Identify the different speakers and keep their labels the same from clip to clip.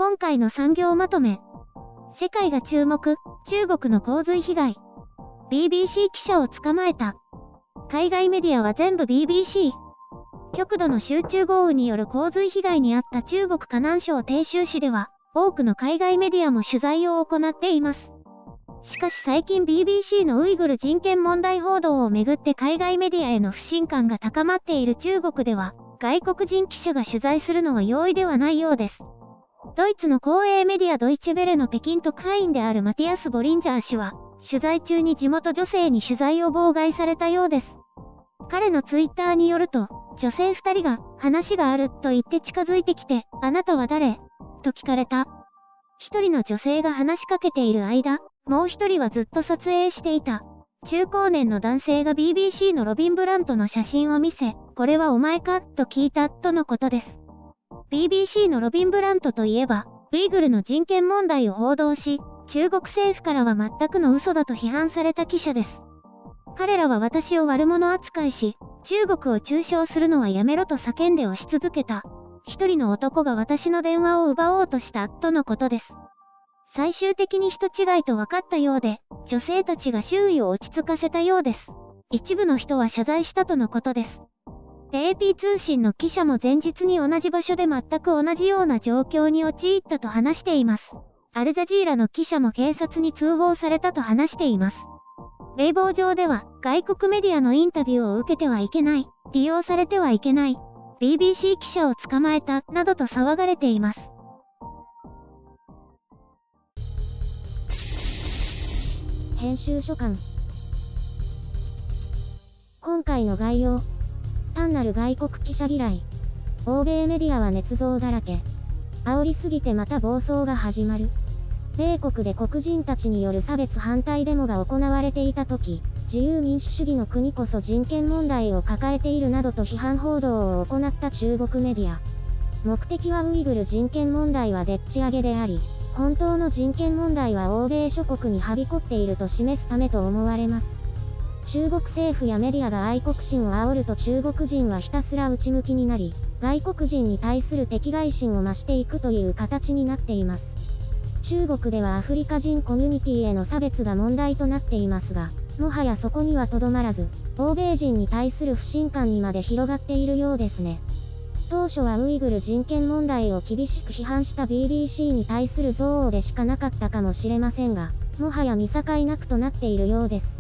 Speaker 1: 今回の産業まとめ。世界が注目、中国の洪水被害。BBC 記者を捕まえた。海外メディアは全部 BBC。極度の集中豪雨による洪水被害に遭った中国河南省鄭州市では、多くの海外メディアも取材を行っています。しかし最近 BBC のウイグル人権問題報道をめぐって海外メディアへの不信感が高まっている中国では、外国人記者が取材するのは容易ではないようです。ドイツの公営メディアドイチェヴェレの北京特派員であるマティアス・ボリンジャー氏は、取材中に地元女性に取材を妨害されたようです。彼のツイッターによると、女性2人が話があると言って近づいてきて、あなたは誰？と聞かれた。一人の女性が話しかけている間、もう一人はずっと撮影していた。中高年の男性が BBC のロビン・ブラントの写真を見せ、これはお前かと聞いたとのことです。BBC のロビン・ブラントといえば、ウイグルの人権問題を報道し、中国政府からは全くの嘘だと批判された記者です。彼らは私を悪者扱いし、中国を中傷するのはやめろと叫んで押し続けた。一人の男が私の電話を奪おうとしたとのことです。最終的に人違いと分かったようで、女性たちが周囲を落ち着かせたようです。一部の人は謝罪したとのことです。AP 通信の記者も前日に同じ場所で全く同じような状況に陥ったと話しています。アルジャジーラの記者も警察に通報されたと話しています。ウェイボー上では、外国メディアのインタビューを受けてはいけない、利用されてはいけない、BBC 記者を捕まえた、などと騒がれています。編集所感。今回の概要。単なる外国記者嫌い。欧米メディアは捏造だらけ。煽りすぎてまた暴走が始まる。米国で黒人たちによる差別反対デモが行われていた時、自由民主主義の国こそ人権問題を抱えているなどと批判報道を行った中国メディア。目的はウイグル人権問題はでっち上げであり、本当の人権問題は欧米諸国にはびこっていると示すためと思われます。中国政府やメディアが愛国心を煽ると中国人はひたすら内向きになり、外国人に対する敵外心を増していくという形になっています。中国ではアフリカ人コミュニティへの差別が問題となっていますが、もはやそこにはとどまらず、欧米人に対する不信感にまで広がっているようですね。当初はウイグル人権問題を厳しく批判した BBC に対する憎悪でしかなかったかもしれませんが、もはや見境なくとなっているようです。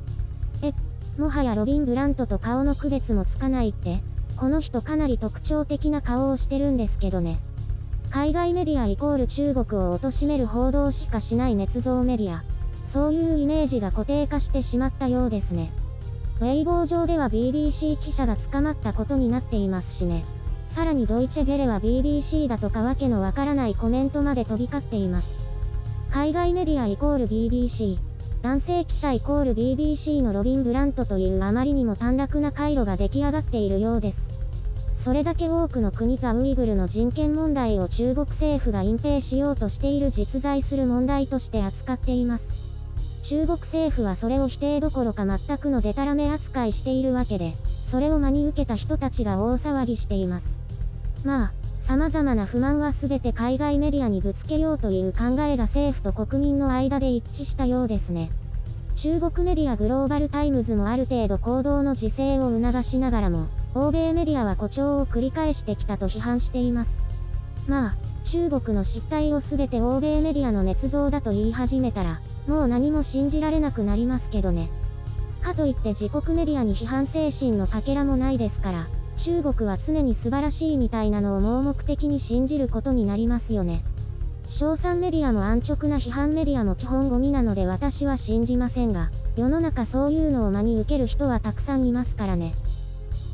Speaker 1: もはやロビン・ブラントと顔の区別もつかないって、この人かなり特徴的な顔をしてるんですけどね。海外メディアイコール中国を貶める報道しかしない捏造メディア。そういうイメージが固定化してしまったようですね。ウェイボー上では BBC 記者が捕まったことになっていますしね。さらにドイチェヴェレは BBC だとかわけのわからないコメントまで飛び交っています。海外メディアイコール BBC。男性記者イコール BBC のロビン・ブラントというあまりにも短絡な回路が出来上がっているようです。それだけ多くの国がウイグルの人権問題を中国政府が隠蔽しようとしている実在する問題として扱っています。中国政府はそれを否定どころか全くのデタラメ扱いしているわけで、それを真に受けた人たちが大騒ぎしています。まあ、様々な不満は全て海外メディアにぶつけようという考えが政府と国民の間で一致したようですね。中国メディアグローバルタイムズもある程度行動の自制を促しながらも、欧米メディアは誇張を繰り返してきたと批判しています。まあ、中国の失態を全て欧米メディアの捏造だと言い始めたら、もう何も信じられなくなりますけどね。かといって自国メディアに批判精神のかけらもないですから、中国は常に素晴らしいみたいなのを盲目的に信じることになりますよね。称賛メディアも安直な批判メディアも基本ゴミなので私は信じませんが、世の中そういうのを真に受ける人はたくさんいますからね。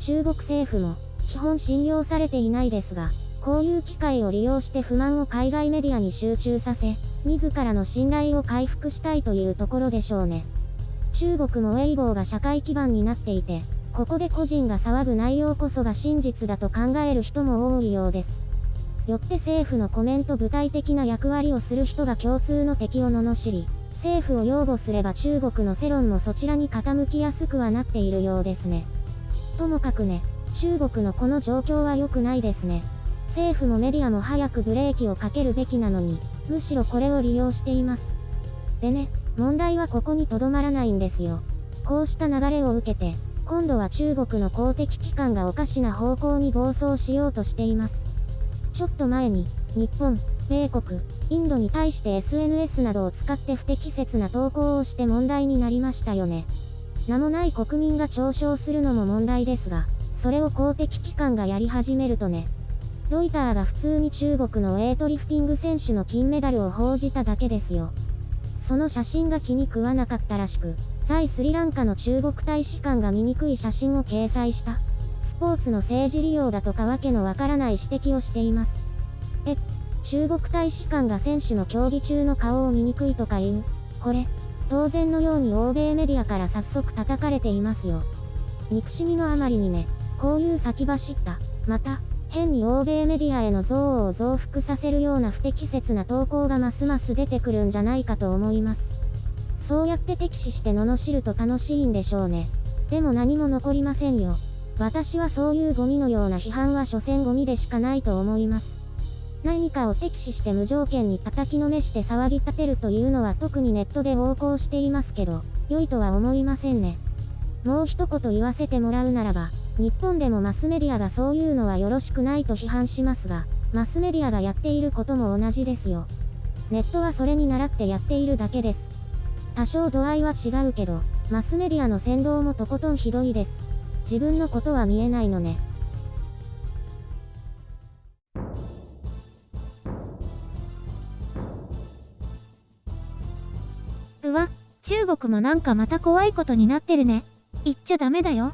Speaker 1: 中国政府も基本信用されていないですが、こういう機会を利用して不満を海外メディアに集中させ、自らの信頼を回復したいというところでしょうね。中国もウェイボーが社会基盤になっていて、ここで個人が騒ぐ内容こそが真実だと考える人も多いようです。よって政府のコメント具体的な役割をする人が共通の敵を罵り、政府を擁護すれば中国の世論もそちらに傾きやすくはなっているようですね。ともかくね、中国のこの状況は良くないですね。政府もメディアも早くブレーキをかけるべきなのに、むしろこれを利用しています。でね、問題はここにとどまらないんですよ。こうした流れを受けて、今度は中国の公的機関がおかしな方向に暴走しようとしています。ちょっと前に、日本、米国、インドに対して SNS などを使って不適切な投稿をして問題になりましたよね。名もない国民が嘲笑するのも問題ですが、それを公的機関がやり始めるとね。ロイターが普通に中国のウェイトリフティング選手の金メダルを報じただけですよ。その写真が気に食わなかったらしく、在スリランカの中国大使館が醜い写真を掲載した。スポーツの政治利用だとかわけのわからない指摘をしています。中国大使館が選手の競技中の顔を醜いとか言う。これ、当然のように欧米メディアから早速叩かれていますよ。憎しみのあまりにね、こういう先走った、また、変に欧米メディアへの憎悪を増幅させるような不適切な投稿がますます出てくるんじゃないかと思います。そうやって敵視して罵ると楽しいんでしょうね。でも何も残りませんよ。私はそういうゴミのような批判は所詮ゴミでしかないと思います。何かを敵視して無条件に叩きのめして騒ぎ立てるというのは特にネットで横行していますけど、良いとは思いませんね。もう一言言わせてもらうならば、日本でもマスメディアがそういうのはよろしくないと批判しますが、マスメディアがやっていることも同じですよ。ネットはそれに倣ってやっているだけです。多少度合いは違うけど、マスメディアの扇動もとことんひどいです。自分のことは見えないのね。
Speaker 2: うわ、中国もなんかまた怖いことになってるね。行っちゃダメだよ。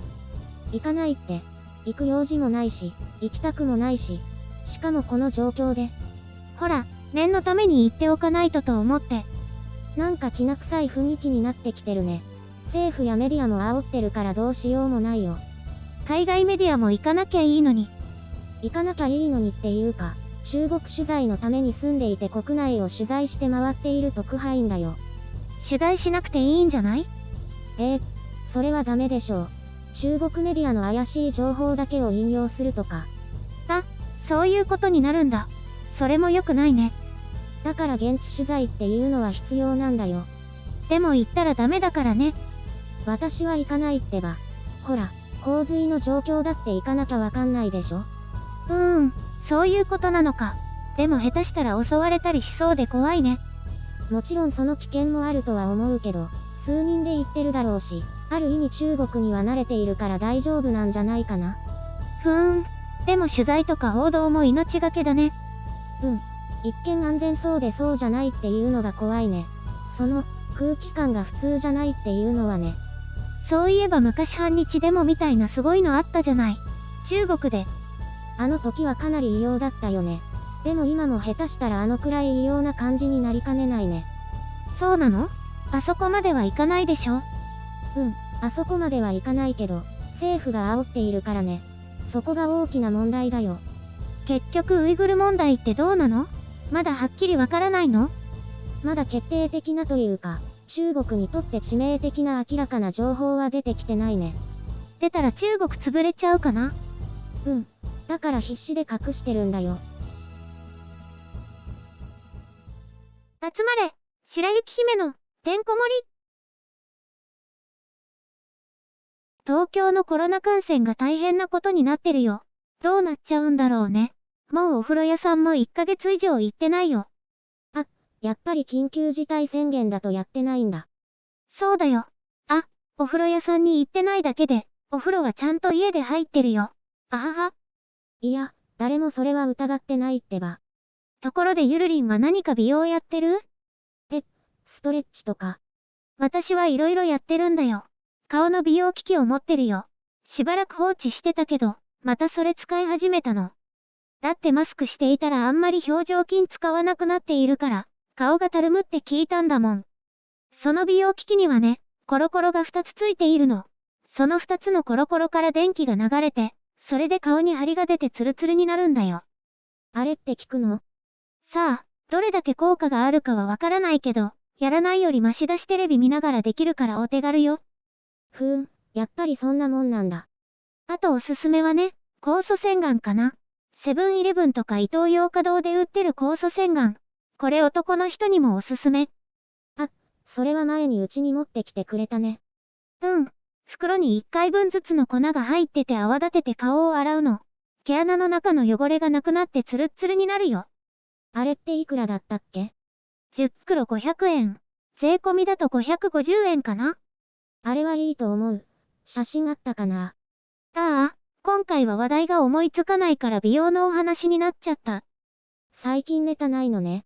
Speaker 1: 行かないって。行く用事もないし、行きたくもないし。しかもこの状況で。
Speaker 2: ほら、念のために言っておかないとと思って。
Speaker 1: なんかきな臭い雰囲気になってきてるね。政府やメディアも煽ってるからどうしようもないよ。
Speaker 2: 海外メディアも行かなきゃいいのに。
Speaker 1: 行かなきゃいいのにっていうか、中国取材のために住んでいて国内を取材して回っている特派員だよ。
Speaker 2: 取材しなくていいんじゃない？
Speaker 1: それはダメでしょう。中国メディアの怪しい情報だけを引用するとか。
Speaker 2: あ、そういうことになるんだ。それも良くないね。
Speaker 1: だから現地取材っていうのは必要なんだよ。
Speaker 2: でも行ったらダメだからね。
Speaker 1: 私は行かないってば。ほら、洪水の状況だって行かなきゃわかんないでしょ。
Speaker 2: そういうことなのか。でも下手したら襲われたりしそうで怖いね。
Speaker 1: もちろんその危険もあるとは思うけど、数人で行ってるだろうし、ある意味中国には慣れているから大丈夫なんじゃないかな。
Speaker 2: でも取材とか報道も命がけだね。
Speaker 1: 一見安全そうでそうじゃないっていうのが怖いね。その、空気感が普通じゃないっていうのはね。
Speaker 2: そういえば昔反日デモみたいなすごいのあったじゃない。中国で。
Speaker 1: あの時はかなり異様だったよね。でも今も下手したらあのくらい異様な感じになりかねないね。
Speaker 2: そうなの？あそこまではいかないでしょ？
Speaker 1: あそこまではいかないけど、政府が煽っているからね。そこが大きな問題だよ。
Speaker 2: 結局ウイグル問題ってどうなの？まだはっきりわからないの？
Speaker 1: まだ決定的なというか、中国にとって致命的な明らかな情報は出てきてないね。
Speaker 2: 出たら中国潰れちゃうかな？
Speaker 1: だから必死で隠してるんだよ。
Speaker 2: 集まれ！白雪姫のてんこ盛り。東京のコロナ感染が大変なことになってるよ。どうなっちゃうんだろうね。もうお風呂屋さんも1ヶ月以上行ってないよ。
Speaker 1: やっぱり緊急事態宣言だとやってないんだ。
Speaker 2: そうだよ。お風呂屋さんに行ってないだけで、お風呂はちゃんと家で入ってるよ。あはは。
Speaker 1: いや、誰もそれは疑ってないってば。
Speaker 2: ところでゆるりんは何か美容やってる？
Speaker 1: ストレッチとか。
Speaker 2: 私はいろいろやってるんだよ。顔の美容機器を持ってるよ。しばらく放置してたけど、またそれ使い始めたの。だってマスクしていたらあんまり表情筋使わなくなっているから、顔がたるむって聞いたんだもん。その美容機器にはね、コロコロが2つついているの。その2つのコロコロから電気が流れて、それで顔に張りが出てツルツルになるんだよ。
Speaker 1: あれって効くの？
Speaker 2: さあ、どれだけ効果があるかはわからないけど、やらないよりマシだしテレビ見ながらできるからお手軽よ。
Speaker 1: やっぱりそんなもんなんだ。
Speaker 2: あとおすすめはね、酵素洗顔かな。セブンイレブンとかイトーヨーカドーで売ってる酵素洗顔。これ男の人にもおすすめ。
Speaker 1: それは前にうちに持ってきてくれたね。
Speaker 2: うん。袋に1回分ずつの粉が入ってて泡立てて顔を洗うの。毛穴の中の汚れがなくなってツルッツルになるよ。
Speaker 1: あれっていくらだったっけ？
Speaker 2: 10袋500円。税込みだと550円かな。
Speaker 1: あれはいいと思う。写真あったかな？
Speaker 2: ああ、今回は話題が思いつかないから美容のお話になっちゃった。
Speaker 1: 最近ネタないのね。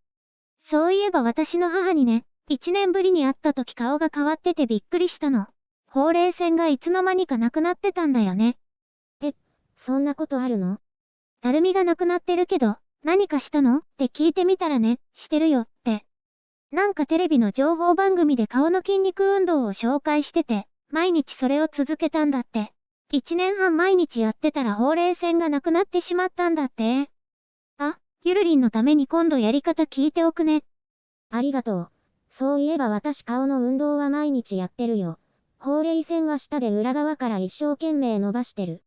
Speaker 2: そういえば私の母にね、1年ぶりに会った時顔が変わっててびっくりしたの。ほうれい線がいつの間にかなくなってたんだよね。
Speaker 1: そんなことあるの？
Speaker 2: たるみがなくなってるけど、何かしたのって聞いてみたらね、してるよって。なんかテレビの情報番組で顔の筋肉運動を紹介してて、毎日それを続けたんだって。1年半毎日やってたらほうれい線がなくなってしまったんだって。あ、ゆるりんのために今度やり方聞いておくね。
Speaker 1: ありがとう。そういえば私顔の運動は毎日やってるよ。ほうれい線は下で裏側から一生懸命伸ばしてる。